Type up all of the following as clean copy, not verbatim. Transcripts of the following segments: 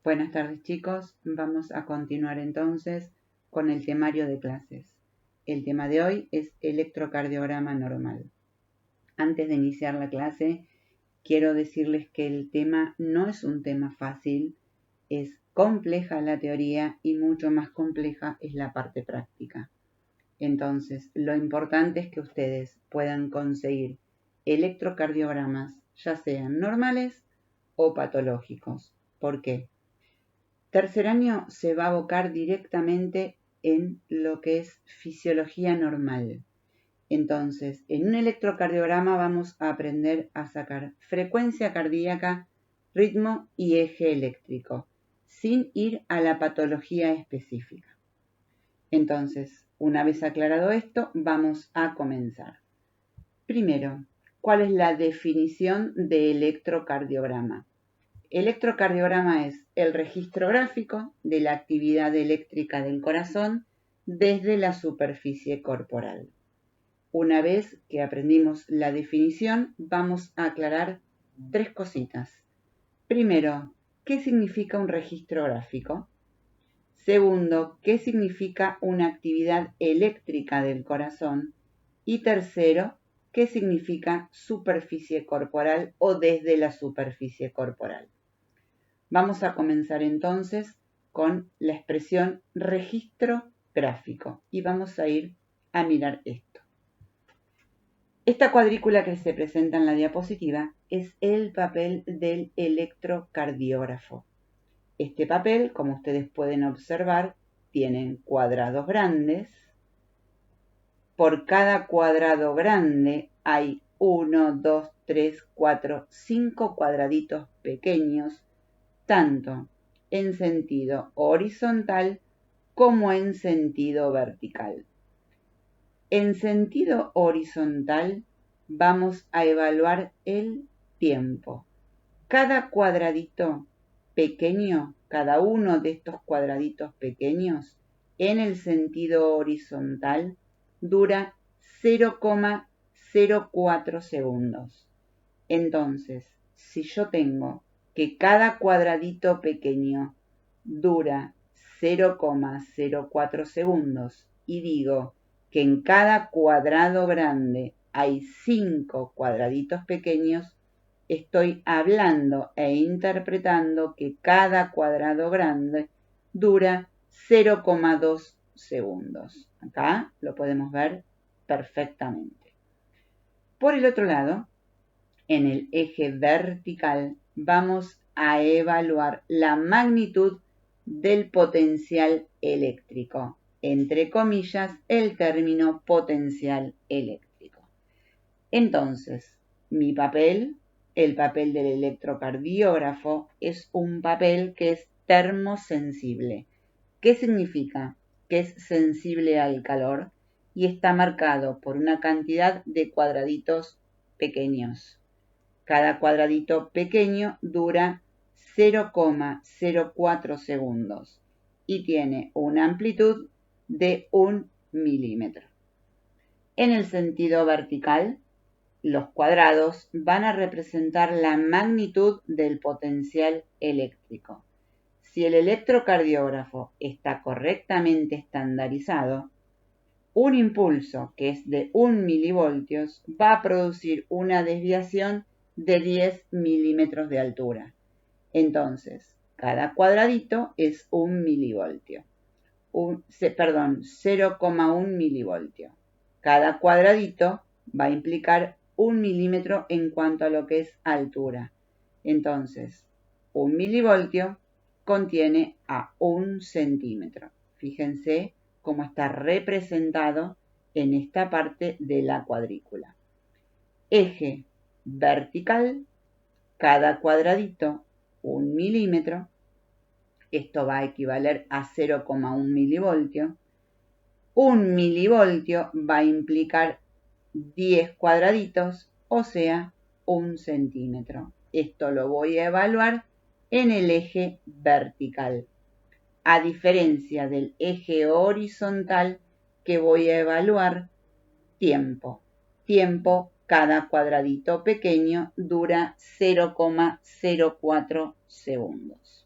Buenas tardes chicos, vamos a continuar entonces con el temario de clases. El tema de hoy es electrocardiograma normal. Antes de iniciar la clase, quiero decirles que el tema no es un tema fácil, es compleja la teoría y mucho más compleja es la parte práctica. Entonces, lo importante es que ustedes puedan conseguir electrocardiogramas, ya sean normales o patológicos. ¿Por qué? Tercer año se va a abocar directamente en lo que es fisiología normal. Entonces, en un electrocardiograma vamos a aprender a sacar frecuencia cardíaca, ritmo y eje eléctrico, sin ir a la patología específica. Entonces, una vez aclarado esto, vamos a comenzar. Primero, ¿cuál es la definición de electrocardiograma? Electrocardiograma es el registro gráfico de la actividad eléctrica del corazón desde la superficie corporal. Una vez que aprendimos la definición, vamos a aclarar tres cositas. Primero, ¿qué significa un registro gráfico? Segundo, ¿qué significa una actividad eléctrica del corazón? Y tercero, ¿qué significa superficie corporal o desde la superficie corporal? Vamos a comenzar entonces con la expresión registro gráfico y vamos a ir a mirar esto. Esta cuadrícula que se presenta en la diapositiva es el papel del electrocardiógrafo. Este papel, como ustedes pueden observar, tiene cuadrados grandes. Por cada cuadrado grande hay 1, 2, 3, 4, 5 cuadraditos pequeños, tanto en sentido horizontal como en sentido vertical. En sentido horizontal vamos a evaluar el tiempo. Cada cuadradito pequeño, cada uno de estos cuadraditos pequeños, en el sentido horizontal dura 0,04 segundos. Entonces, si yo tengo que cada cuadradito pequeño dura 0,04 segundos y digo que en cada cuadrado grande hay 5 cuadraditos pequeños, estoy hablando e interpretando que cada cuadrado grande dura 0,2 segundos. Acá lo podemos ver perfectamente. Por el otro lado, en el eje vertical vamos a evaluar la magnitud del potencial eléctrico. Entre comillas, el término potencial eléctrico. Entonces, mi papel, el papel del electrocardiógrafo, es un papel que es termosensible. ¿Qué significa? Que es sensible al calor y está marcado por una cantidad de cuadraditos pequeños. Cada cuadradito pequeño dura 0,04 segundos y tiene una amplitud de 1 milímetro. En el sentido vertical, los cuadrados van a representar la magnitud del potencial eléctrico. Si el electrocardiógrafo está correctamente estandarizado, un impulso que es de 1 milivoltios va a producir una desviación de 10 milímetros de altura. Entonces, cada cuadradito es 1 milivoltio. 0,1 milivoltio. Cada cuadradito va a implicar 1 milímetro en cuanto a lo que es altura. Entonces, 1 milivoltio contiene a 1 centímetro. Fíjense cómo está representado en esta parte de la cuadrícula. Eje vertical, cada cuadradito 1 milímetro. Esto va a equivaler a 0,1 milivoltio. 1 milivoltio va a implicar 10 cuadraditos, o sea, 1 centímetro. Esto lo voy a evaluar en el eje vertical, a diferencia del eje horizontal que voy a evaluar tiempo. Tiempo, cada cuadradito pequeño dura 0,04 segundos.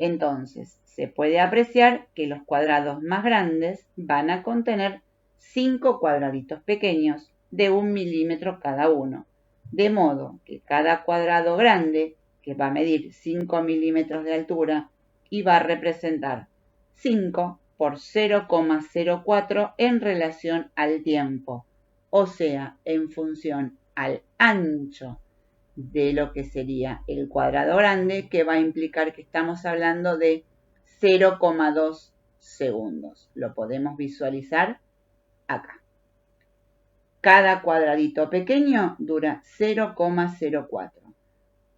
Entonces, se puede apreciar que los cuadrados más grandes van a contener 5 cuadraditos pequeños de 1 milímetro cada uno, de modo que cada cuadrado grande, que va a medir 5 milímetros de altura y va a representar 5 por 0,04 en relación al tiempo, o sea, en función al ancho de lo que sería el cuadrado grande, que va a implicar que estamos hablando de 0,2 segundos. Lo podemos visualizar acá. Cada cuadradito pequeño dura 0,04.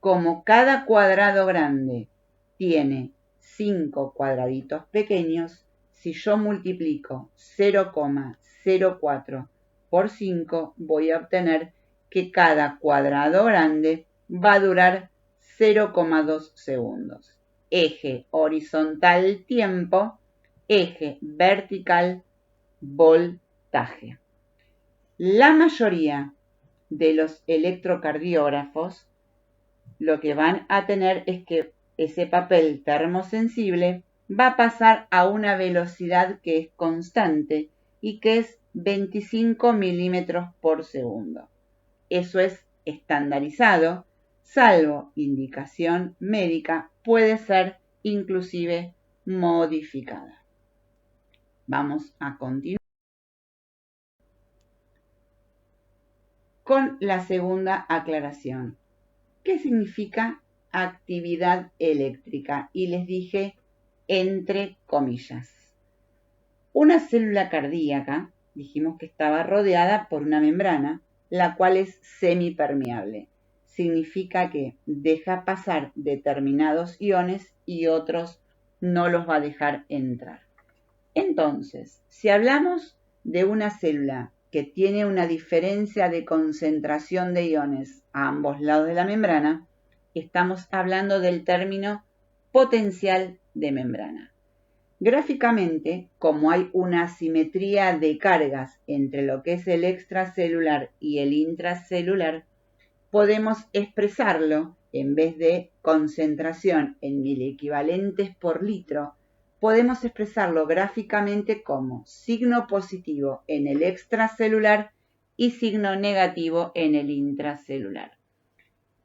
Como cada cuadrado grande tiene 5 cuadraditos pequeños, si yo multiplico 0,04 por 5, voy a obtener que cada cuadrado grande va a durar 0,2 segundos. Eje horizontal tiempo, eje vertical voltaje. La mayoría de los electrocardiógrafos lo que van a tener es que ese papel termosensible va a pasar a una velocidad que es constante y que es 25 milímetros por segundo. Eso es estandarizado, salvo indicación médica, puede ser inclusive modificada. Vamos a continuar con la segunda aclaración. ¿Qué significa actividad eléctrica? Y les dije entre comillas. Una célula cardíaca, dijimos que estaba rodeada por una membrana, la cual es semipermeable. Significa que deja pasar determinados iones y otros no los va a dejar entrar. Entonces, si hablamos de una célula que tiene una diferencia de concentración de iones a ambos lados de la membrana, estamos hablando del término potencial de membrana. Gráficamente, como hay una asimetría de cargas entre lo que es el extracelular y el intracelular, podemos expresarlo, en vez de concentración en miliequivalentes por litro, podemos expresarlo gráficamente como signo positivo en el extracelular y signo negativo en el intracelular.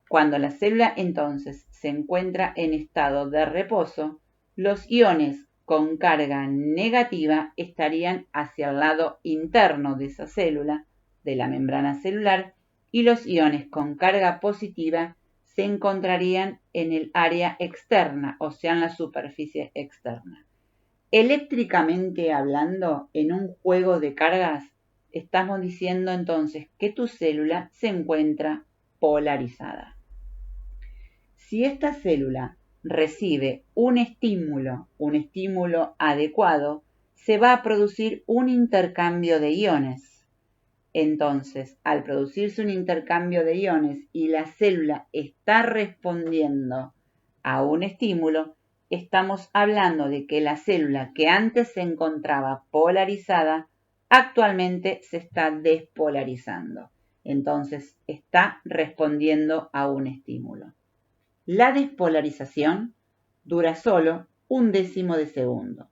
Cuando la célula entonces se encuentra en estado de reposo, los iones con carga negativa estarían hacia el lado interno de esa célula, de la membrana celular, y los iones con carga positiva se encontrarían en el área externa, o sea, en la superficie externa. Eléctricamente hablando, en un juego de cargas, estamos diciendo entonces que tu célula se encuentra polarizada. Si esta célula recibe un estímulo adecuado, se va a producir un intercambio de iones. Entonces, al producirse un intercambio de iones y la célula está respondiendo a un estímulo, estamos hablando de que la célula que antes se encontraba polarizada, actualmente se está despolarizando. Entonces, está respondiendo a un estímulo. La despolarización dura solo 1/10 de segundo.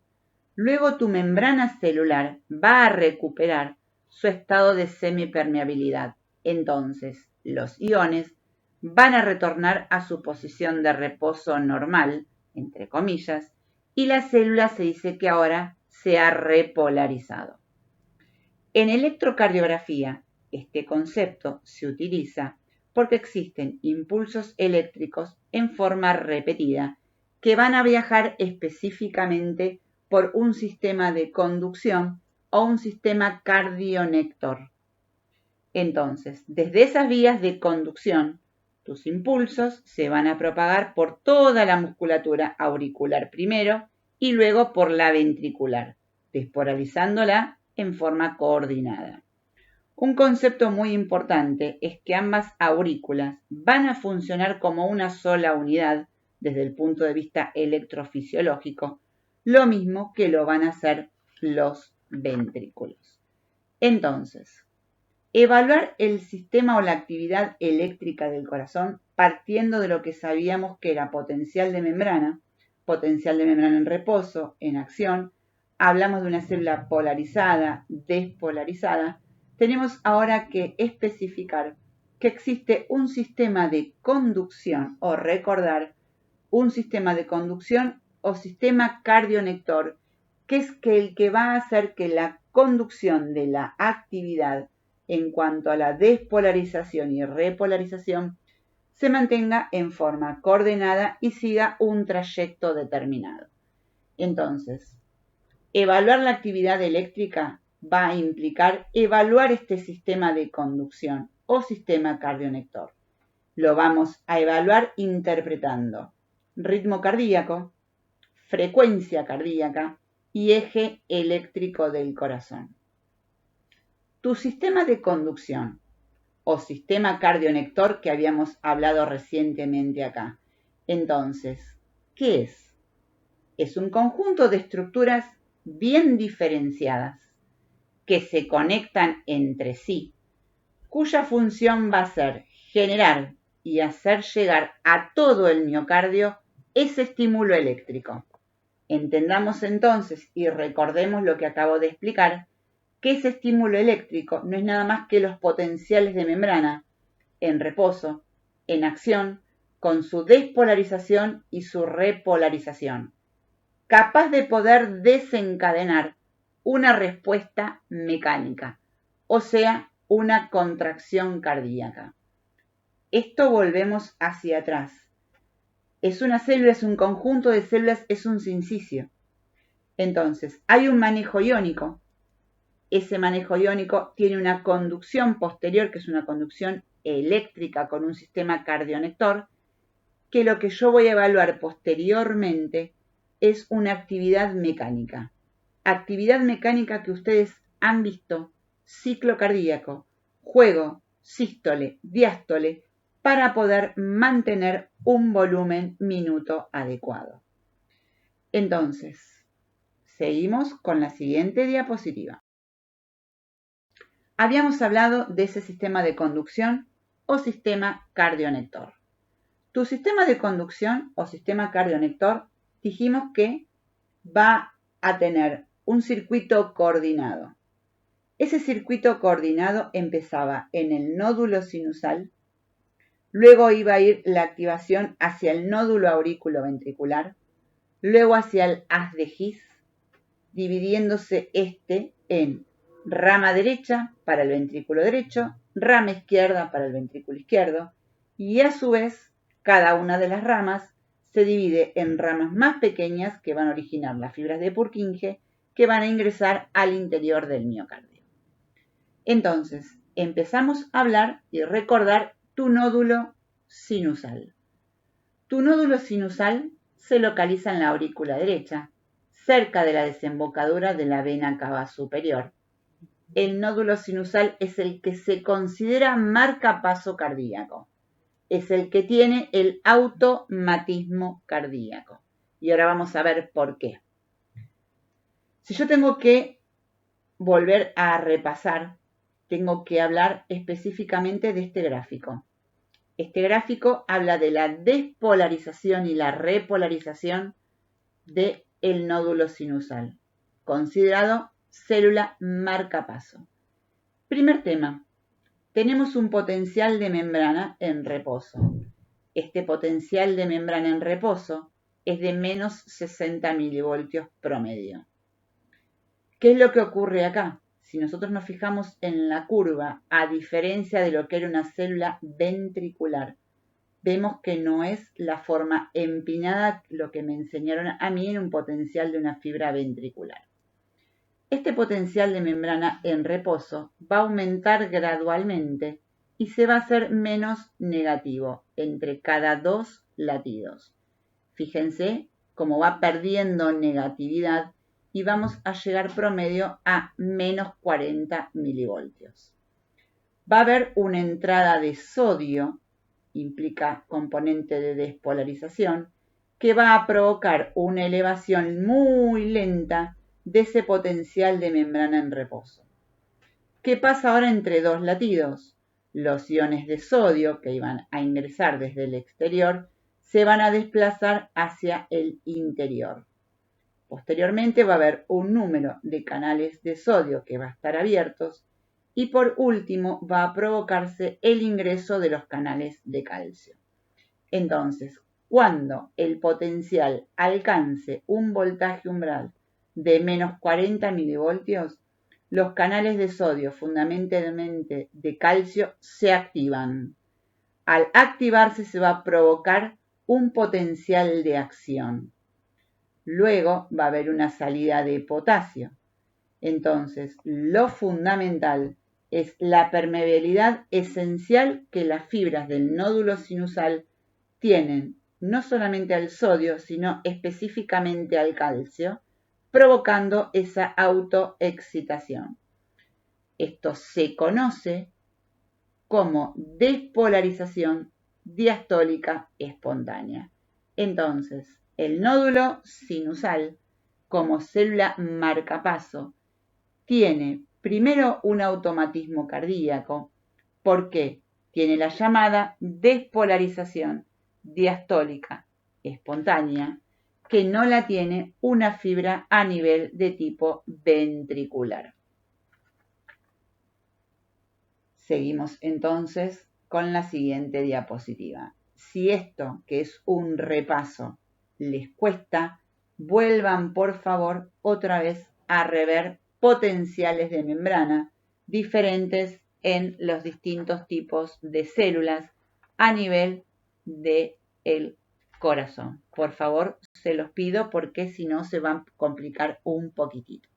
Luego tu membrana celular va a recuperar su estado de semipermeabilidad. Entonces, los iones van a retornar a su posición de reposo normal, entre comillas, y la célula se dice que ahora se ha repolarizado. En electrocardiografía, este concepto se utiliza porque existen impulsos eléctricos en forma repetida que van a viajar específicamente por un sistema de conducción o un sistema cardionector. Entonces, desde esas vías de conducción, tus impulsos se van a propagar por toda la musculatura auricular primero y luego por la ventricular, despolarizándola en forma coordinada. Un concepto muy importante es que ambas aurículas van a funcionar como una sola unidad desde el punto de vista electrofisiológico, lo mismo que lo van a hacer los ventrículos. Entonces, evaluar el sistema o la actividad eléctrica del corazón partiendo de lo que sabíamos que era potencial de membrana, potencial de membrana en reposo, en acción, hablamos de una célula polarizada, despolarizada, tenemos ahora que especificar que existe un sistema de conducción o recordar un sistema de conducción o sistema cardionector, que es el que va a hacer que la conducción de la actividad en cuanto a la despolarización y repolarización se mantenga en forma coordenada y siga un trayecto determinado. Entonces, evaluar la actividad eléctrica va a implicar evaluar este sistema de conducción o sistema cardionector. Lo vamos a evaluar interpretando ritmo cardíaco, frecuencia cardíaca y eje eléctrico del corazón. Tu sistema de conducción o sistema cardionector que habíamos hablado recientemente acá. Entonces, ¿qué es? Es un conjunto de estructuras bien diferenciadas que se conectan entre sí, cuya función va a ser generar y hacer llegar a todo el miocardio ese estímulo eléctrico. Entendamos entonces y recordemos lo que acabo de explicar, que ese estímulo eléctrico no es nada más que los potenciales de membrana en reposo, en acción, con su despolarización y su repolarización, capaz de poder desencadenar una respuesta mecánica, o sea, una contracción cardíaca. Esto volvemos hacia atrás. Es una célula, es un conjunto de células, es un sincicio. Entonces, hay un manejo iónico. Ese manejo iónico tiene una conducción posterior, que es una conducción eléctrica con un sistema cardionector, que lo que yo voy a evaluar posteriormente es una actividad mecánica. Actividad mecánica que ustedes han visto, ciclo cardíaco, juego, sístole, diástole, para poder mantener un volumen minuto adecuado. Entonces, seguimos con la siguiente diapositiva. Habíamos hablado de ese sistema de conducción o sistema cardionector. Tu sistema de conducción o sistema cardionector dijimos que va a tener un circuito coordinado. Ese circuito coordinado empezaba en el nódulo sinusal, luego iba a ir la activación hacia el nódulo aurículo-ventricular, luego hacia el haz de His, dividiéndose este en rama derecha para el ventrículo derecho, rama izquierda para el ventrículo izquierdo, y a su vez cada una de las ramas se divide en ramas más pequeñas que van a originar las fibras de Purkinje que van a ingresar al interior del miocardio. Entonces, empezamos a hablar y recordar tu nódulo sinusal. Tu nódulo sinusal se localiza en la aurícula derecha, cerca de la desembocadura de la vena cava superior. El nódulo sinusal es el que se considera marcapaso cardíaco. Es el que tiene el automatismo cardíaco. Y ahora vamos a ver por qué. Si yo tengo que volver a repasar, tengo que hablar específicamente de este gráfico. Este gráfico habla de la despolarización y la repolarización del nódulo sinusal, considerado célula marcapaso. Primer tema. Tenemos un potencial de membrana en reposo. Este potencial de membrana en reposo es de menos 60 milivoltios promedio. ¿Qué es lo que ocurre acá? Si nosotros nos fijamos en la curva, a diferencia de lo que era una célula ventricular, vemos que no es la forma empinada lo que me enseñaron a mí en un potencial de una fibra ventricular. Este potencial de membrana en reposo va a aumentar gradualmente y se va a hacer menos negativo entre cada 2 latidos. Fíjense cómo va perdiendo negatividad y vamos a llegar promedio a menos 40 milivoltios. Va a haber una entrada de sodio, implica componente de despolarización, que va a provocar una elevación muy lenta de ese potencial de membrana en reposo. ¿Qué pasa ahora entre 2 latidos? Los iones de sodio que iban a ingresar desde el exterior se van a desplazar hacia el interior. Posteriormente va a haber un número de canales de sodio que va a estar abiertos y por último va a provocarse el ingreso de los canales de calcio. Entonces, cuando el potencial alcance un voltaje umbral de menos 40 milivoltios, los canales de sodio, fundamentalmente de calcio, se activan. Al activarse se va a provocar un potencial de acción. Luego va a haber una salida de potasio. Entonces, lo fundamental es la permeabilidad esencial que las fibras del nódulo sinusal tienen no solamente al sodio, sino específicamente al calcio, provocando esa autoexcitación. Esto se conoce como despolarización diastólica espontánea. Entonces, el nódulo sinusal, como célula marcapaso, tiene primero un automatismo cardíaco porque tiene la llamada despolarización diastólica espontánea, que no la tiene una fibra a nivel de tipo ventricular. Seguimos entonces con la siguiente diapositiva. Si esto, que es un repaso, les cuesta, vuelvan por favor otra vez a rever potenciales de membrana diferentes en los distintos tipos de células a nivel del corazón. Por favor, se los pido porque si no se va a complicar un poquitito.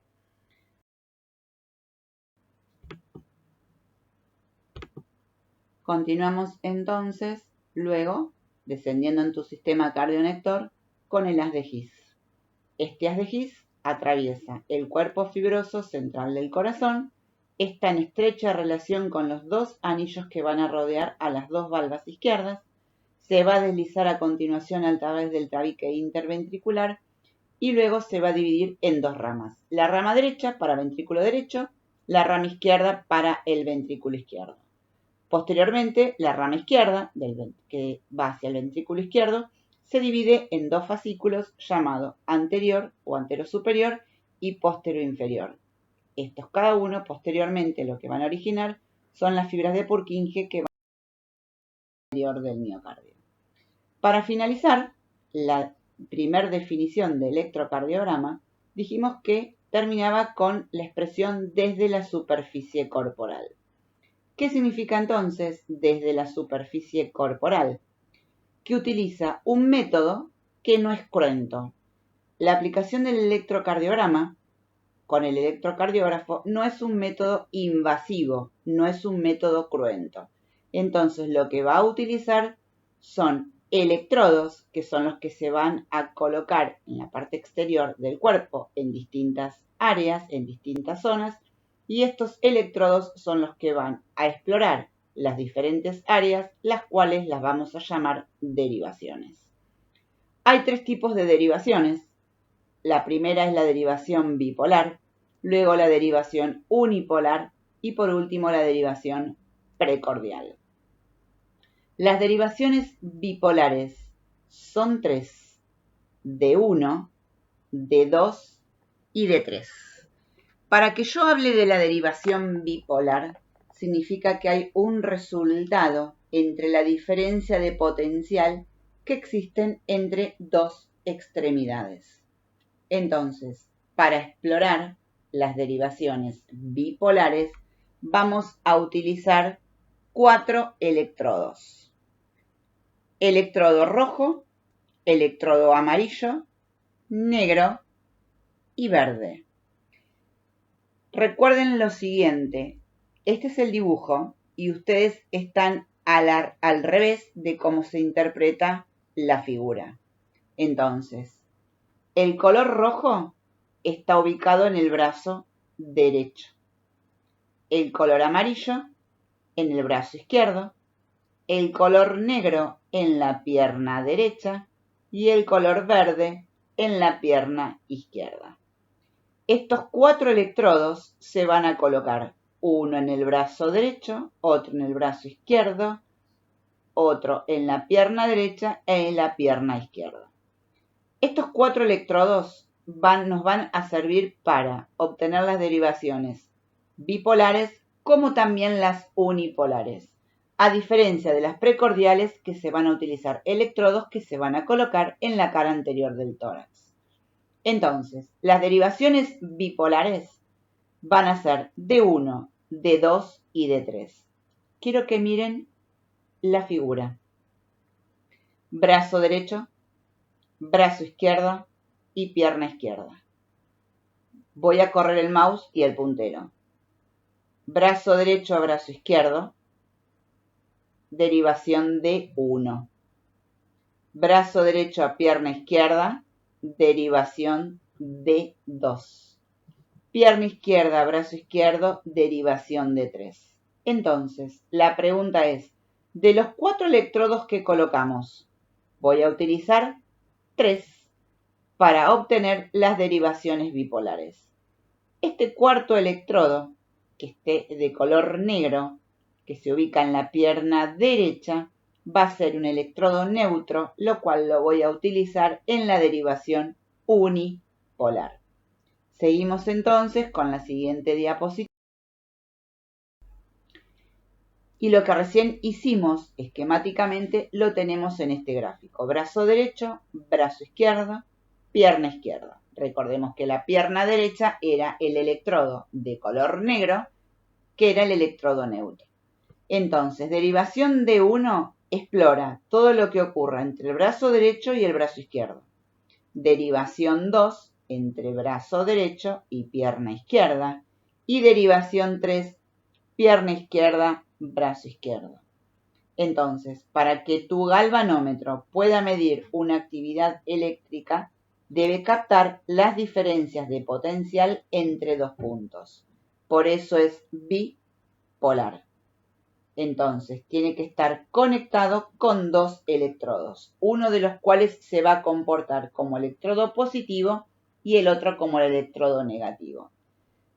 Continuamos entonces, luego, descendiendo en tu sistema cardionector, con el haz de His. Este haz de His atraviesa el cuerpo fibroso central del corazón, está en estrecha relación con los dos anillos que van a rodear a las dos valvas izquierdas, se va a deslizar a continuación a través del tabique interventricular y luego se va a dividir en dos ramas. La rama derecha para ventrículo derecho, la rama izquierda para el ventrículo izquierdo. Posteriormente, la rama izquierda, que va hacia el ventrículo izquierdo, se divide en dos fascículos llamados anterior o anterosuperior y posteroinferior. Estos cada uno, posteriormente, lo que van a originar son las fibras de Purkinje que van al interior del miocardio. Para finalizar, la primer definición de electrocardiograma, dijimos que terminaba con la expresión desde la superficie corporal. ¿Qué significa entonces desde la superficie corporal? Que utiliza un método que no es cruento. La aplicación del electrocardiograma con el electrocardiógrafo no es un método invasivo, no es un método cruento. Entonces lo que va a utilizar son electrodos, que son los que se van a colocar en la parte exterior del cuerpo en distintas áreas, en distintas zonas, y estos electrodos son los que van a explorar las diferentes áreas, las cuales las vamos a llamar derivaciones. Hay tres tipos de derivaciones. La primera es la derivación bipolar, luego la derivación unipolar y por último la derivación precordial. Las derivaciones bipolares son tres, de 1, de 2 y de 3. Para que yo hable de la derivación bipolar, significa que hay un resultado entre la diferencia de potencial que existen entre dos extremidades. Entonces, para explorar las derivaciones bipolares, vamos a utilizar 4 electrodos. Electrodo rojo, electrodo amarillo, negro y verde. Recuerden lo siguiente, este es el dibujo y ustedes están al revés de cómo se interpreta la figura. Entonces, el color rojo está ubicado en el brazo derecho, el color amarillo en el brazo izquierdo, el color negro en la pierna derecha y el color verde en la pierna izquierda. Estos 4 electrodos se van a colocar uno en el brazo derecho, otro en el brazo izquierdo, otro en la pierna derecha e en la pierna izquierda. Estos 4 electrodos nos van a servir para obtener las derivaciones bipolares como también las unipolares, a diferencia de las precordiales que se van a utilizar electrodos que se van a colocar en la cara anterior del tórax. Entonces, las derivaciones bipolares van a ser D1, D2 y D3. Quiero que miren la figura. Brazo derecho, brazo izquierdo y pierna izquierda. Voy a correr el mouse y el puntero. Brazo derecho a brazo izquierdo, derivación D1. Brazo derecho a pierna izquierda, derivación D2. Pierna izquierda, brazo izquierdo, derivación D3. Entonces, la pregunta es, de los 4 electrodos que colocamos, voy a utilizar 3 para obtener las derivaciones bipolares. Este cuarto electrodo, que esté de color negro, que se ubica en la pierna derecha, va a ser un electrodo neutro, lo cual lo voy a utilizar en la derivación unipolar. Seguimos entonces con la siguiente diapositiva. Y lo que recién hicimos esquemáticamente lo tenemos en este gráfico. Brazo derecho, brazo izquierdo, pierna izquierda. Recordemos que la pierna derecha era el electrodo de color negro, que era el electrodo neutro. Entonces, derivación D1 explora todo lo que ocurra entre el brazo derecho y el brazo izquierdo. Derivación 2 entre brazo derecho y pierna izquierda. Y derivación 3, pierna izquierda, brazo izquierdo. Entonces, para que tu galvanómetro pueda medir una actividad eléctrica, debe captar las diferencias de potencial entre 2 puntos. Por eso es bipolar. Entonces, tiene que estar conectado con 2 electrodos, uno de los cuales se va a comportar como electrodo positivo y el otro como el electrodo negativo.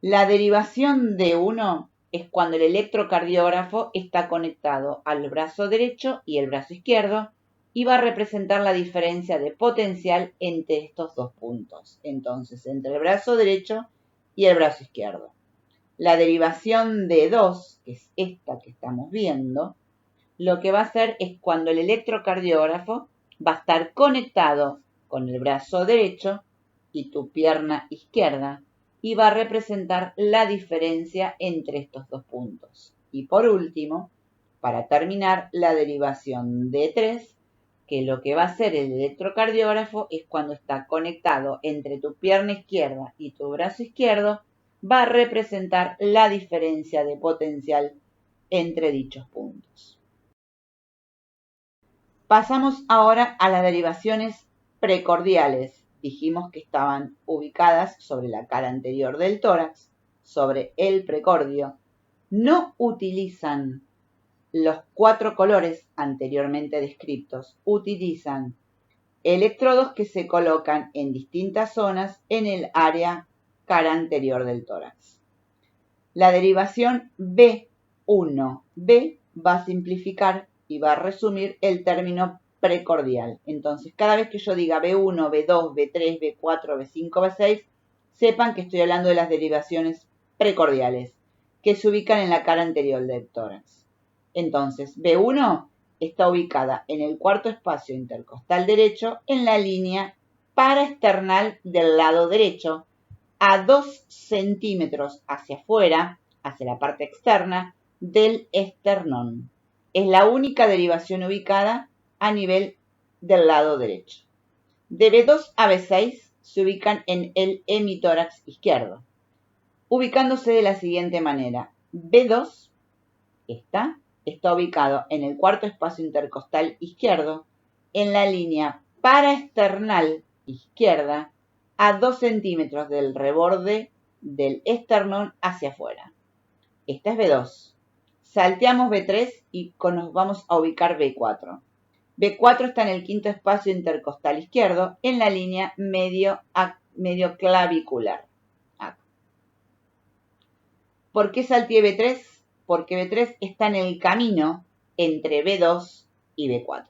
La derivación de 1 es cuando el electrocardiógrafo está conectado al brazo derecho y el brazo izquierdo y va a representar la diferencia de potencial entre estos 2 puntos. Entonces, entre el brazo derecho y el brazo izquierdo. La derivación de 2, que es esta que estamos viendo, lo que va a hacer es cuando el electrocardiógrafo va a estar conectado con el brazo derecho y tu pierna izquierda y va a representar la diferencia entre estos 2 puntos. Y por último, para terminar, la derivación de 3, que lo que va a hacer el electrocardiógrafo es cuando está conectado entre tu pierna izquierda y tu brazo izquierdo, va a representar la diferencia de potencial entre dichos puntos. Pasamos ahora a las derivaciones precordiales. Dijimos que estaban ubicadas sobre la cara anterior del tórax, sobre el precordio. No utilizan los 4 colores anteriormente descritos. Utilizan electrodos que se colocan en distintas zonas en el área cara anterior del tórax. La derivación B1B va a simplificar y va a resumir el término precordial. Entonces, cada vez que yo diga B1, B2, B3, B4, B5, B6, sepan que estoy hablando de las derivaciones precordiales, que se ubican en la cara anterior del tórax. Entonces, B1 está ubicada en el cuarto espacio intercostal derecho en la línea paraesternal del lado derecho, a 2 centímetros hacia afuera, hacia la parte externa del esternón. Es la única derivación ubicada a nivel del lado derecho. De B2 a B6 se ubican en el hemitórax izquierdo, ubicándose de la siguiente manera. B2 está ubicado en el cuarto espacio intercostal izquierdo, en la línea paraesternal izquierda, a 2 centímetros del reborde del esternón hacia afuera. Esta es B2. Salteamos B3 y nos vamos a ubicar B4. B4 está en el quinto espacio intercostal izquierdo, en la línea medio clavicular. ¿Por qué salteé B3? Porque B3 está en el camino entre B2 y B4.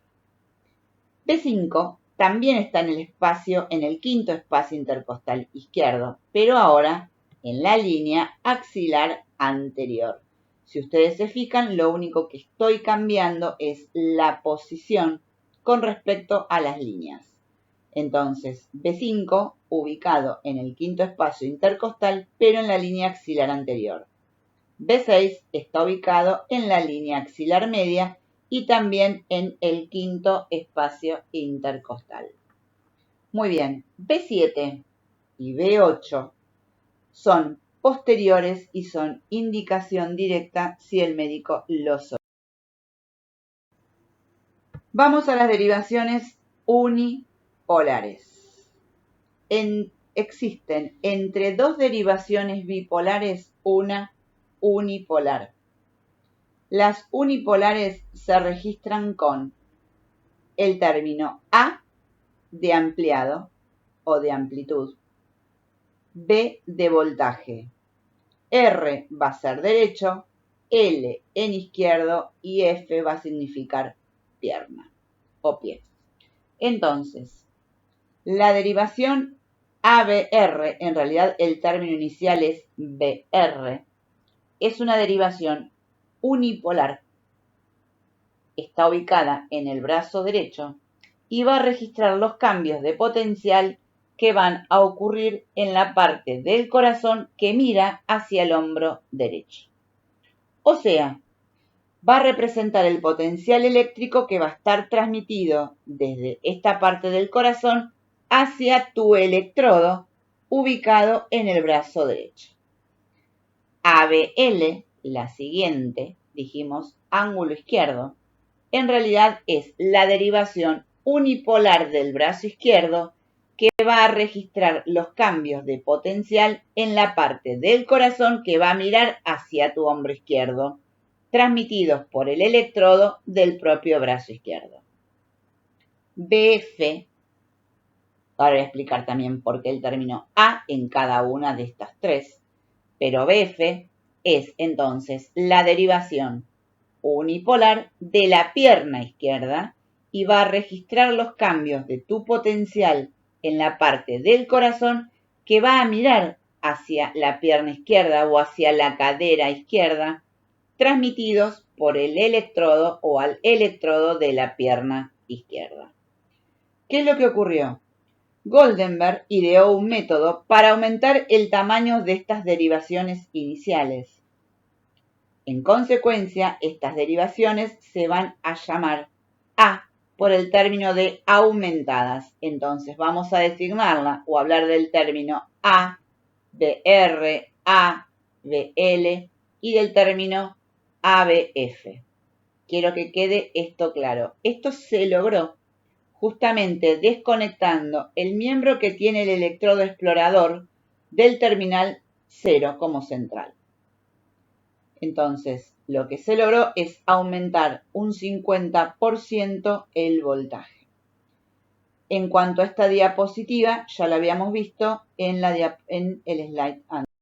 B5 también está en el quinto espacio intercostal izquierdo, pero ahora en la línea axilar anterior. Si ustedes se fijan, lo único que estoy cambiando es la posición con respecto a las líneas. Entonces, B5 ubicado en el quinto espacio intercostal, pero en la línea axilar anterior. B6 está ubicado en la línea axilar media y también en el quinto espacio intercostal. Muy bien, B7 y B8 son posteriores y son indicación directa si el médico lo solicita. Vamos a las derivaciones unipolares. Existen entre dos derivaciones bipolares una unipolar. Las unipolares se registran con el término A de ampliado o de amplitud, B de voltaje, R va a ser derecho, L en izquierdo y F va a significar pierna o pie. Entonces, la derivación ABR, en realidad el término inicial es BR, es una derivación unipolar. Está ubicada en el brazo derecho y va a registrar los cambios de potencial que van a ocurrir en la parte del corazón que mira hacia el hombro derecho. O sea, va a representar el potencial eléctrico que va a estar transmitido desde esta parte del corazón hacia tu electrodo ubicado en el brazo derecho. ABL, la siguiente, dijimos ángulo izquierdo, en realidad es la derivación unipolar del brazo izquierdo que va a registrar los cambios de potencial en la parte del corazón que va a mirar hacia tu hombro izquierdo, transmitidos por el electrodo del propio brazo izquierdo. BF, ahora voy a explicar también por qué el término A en cada una de estas tres, pero BF es entonces la derivación unipolar de la pierna izquierda y va a registrar los cambios de tu potencial en la parte del corazón que va a mirar hacia la pierna izquierda o hacia la cadera izquierda, transmitidos por el electrodo o al electrodo de la pierna izquierda. ¿Qué es lo que ocurrió? Goldenberg ideó un método para aumentar el tamaño de estas derivaciones iniciales. En consecuencia, estas derivaciones se van a llamar A por el término de aumentadas. Entonces vamos a designarla o hablar del término A, BR, A, BL y del término ABF. Quiero que quede esto claro. Esto se logró justamente desconectando el miembro que tiene el electrodo explorador del terminal 0 como central. Entonces, lo que se logró es aumentar un 50% el voltaje. En cuanto a esta diapositiva, ya la habíamos visto en el slide anterior.